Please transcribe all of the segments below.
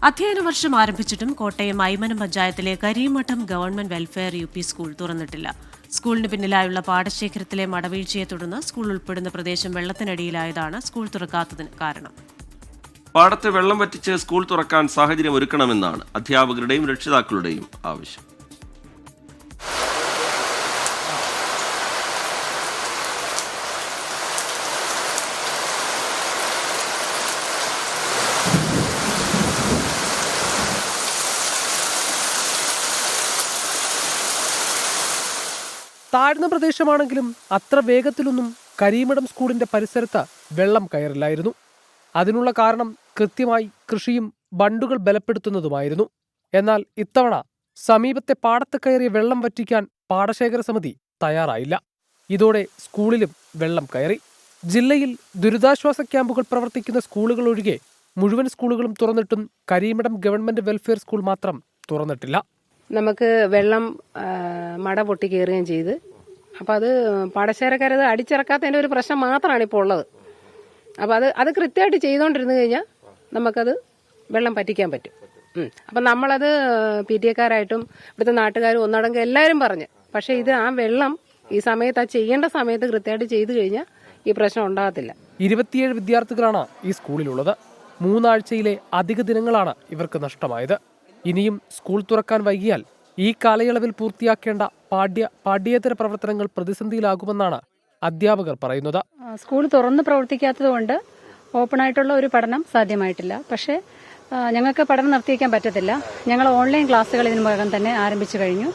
അധ്യയന വർഷം ആരംഭിച്ചിട്ടും കോട്ടയം ഐമനം പഞ്ചായത്തിലെ Karimadom government welfare UP. School തുറന്നിട്ടില്ല. സ്കൂളിന് പിന്നിലായുള്ള പാടശേഖരത്തിലെ മടവീഴ്ചയെ തുടർന്ന് സ്കൂൾ ഉൾപ്പെടുന്ന പ്രദേശം വെള്ളത്തിനടിയിലായതാണ് സ്കൂൾ തുറക്കാത്തതിന് കാരണം. പാടത്തെ വെള്ളം വറ്റിച്ച് സ്കൂൾ തുറക്കാൻ സാഹചര്യം ഒരുക്കണമെന്നാണ് അധ്യാപകരുടെയും രക്ഷിതാക്കളുടെയും ആവശ്യം. താഴ്ന്ന പ്രദേശമാണെങ്കിലും അത്ര വേഗത്തിലൊന്നും കരീമഠം സ്കൂളിന്റെ പരിസരത്ത് വെള്ളം കയറില്ലായിരുന്നു. അതിനുള്ള കാരണം കൃത്യമായി കൃഷിയും ബണ്ടുകൾ ബലപ്പെടുത്തുന്നതുമായിരുന്നു. എന്നാൽ ഇത്തവണ സമീപത്തെ പാടത്ത് കയറിയ വെള്ളം വറ്റിക്കാൻ പാടശേഖര സമിതി തയ്യാറായില്ല. ഇതോടെ സ്കൂളിലും വെള്ളം കയറി. ജില്ലയിൽ ദുരിതാശ്വാസ ക്യാമ്പുകൾ പ്രവർത്തിക്കുന്ന സ്കൂളുകൾ ഒഴികെ മുഴുവൻ സ്കൂളുകളും തുറന്നിട്ടും കരീമഠം ഗവൺമെന്റ് വെൽഫെയർ സ്കൂൾ മാത്രം തുറന്നിട്ടില്ല. നമുക്ക് വെള്ളം മട പൊട്ടി കയറുകയും ചെയ്ത്, അപ്പം അത് പാടശേഖരക്കാരത് അടിച്ചിറക്കാത്തതിൻ്റെ ഒരു പ്രശ്നം മാത്രമാണ് ഇപ്പോൾ ഉള്ളത്. അപ്പം അത് കൃത്യമായിട്ട് ചെയ്തുകൊണ്ടിരുന്നു കഴിഞ്ഞാൽ നമുക്കത് വെള്ളം പറ്റിക്കാൻ പറ്റും. അപ്പം നമ്മളത് PTA-ക്കാരായിട്ടും ഇവിടുത്തെ നാട്ടുകാരും ഒന്നടങ്കം എല്ലാവരും പറഞ്ഞ്, പക്ഷേ ഇത് ആ വെള്ളം ഈ സമയത്ത് ആ ചെയ്യേണ്ട സമയത്ത് കൃത്യമായിട്ട് ചെയ്തു കഴിഞ്ഞാൽ ഈ പ്രശ്നം ഉണ്ടാകത്തില്ല. 27 വിദ്യാർത്ഥികളാണ് ഈ സ്കൂളിലുള്ളത്. 3 ആഴ്ചയിലെ അധിക ദിനങ്ങളാണ് ഇവർക്ക് നഷ്ടമായത്. ഇനിയും സ്കൂൾ തുറക്കാൻ വൈകിയാൽ ഈ കാലയളവിൽ പൂർത്തിയാക്കേണ്ട പാഠ്യേതര പ്രവർത്തനങ്ങൾ പ്രതിസന്ധിയിലാകുമെന്നാണ് അധ്യാപകർ പറയുന്നത്. സ്കൂൾ തുറന്ന് പ്രവർത്തിക്കാത്തത് കൊണ്ട് ഓപ്പണായിട്ടുള്ള ഒരു പഠനം സാധ്യമായിട്ടില്ല. പക്ഷേ ഞങ്ങൾക്ക് പഠനം നിർത്തിവെക്കാൻ പറ്റത്തില്ല. ഞങ്ങൾ ഓൺലൈൻ ക്ലാസ്സുകൾ ഇതിനകം തന്നെ ആരംഭിച്ചു കഴിഞ്ഞു.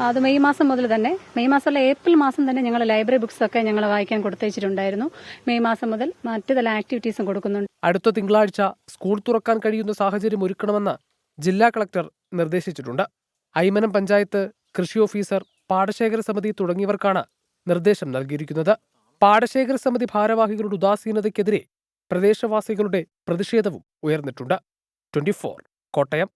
അത് മെയ് മാസം മുതൽ തന്നെ, മെയ് മാസമല്ല ഏപ്രിൽ മാസം തന്നെ ഞങ്ങൾ ലൈബ്രറി ബുക്സ് ഒക്കെ ഞങ്ങൾ വായിക്കാൻ കൊടുത്തയച്ചിട്ടുണ്ടായിരുന്നു. മെയ് മാസം മുതൽ മറ്റു ചില ആക്ടിവിറ്റീസും കൊടുക്കുന്നുണ്ട്. അടുത്ത തിങ്കളാഴ്ച സ്കൂൾ തുറക്കാൻ കഴിയുന്ന സാഹചര്യം ഒരുക്കണമെന്ന് ജില്ലാ കളക്ടർ നിർദ്ദേശിച്ചിട്ടുണ്ട്. ഐമനം പഞ്ചായത്ത്, കൃഷി ഓഫീസർ, പാടശേഖര സമിതി തുടങ്ങിയവർക്കാണ് നിർദ്ദേശം നൽകിയിരിക്കുന്നത്. പാടശേഖര സമിതി ഭാരവാഹികളുടെ ഉദാസീനതയ്ക്കെതിരെ പ്രദേശവാസികളുടെ പ്രതിഷേധവും ഉയർന്നിട്ടുണ്ട്. 24 കോട്ടയം.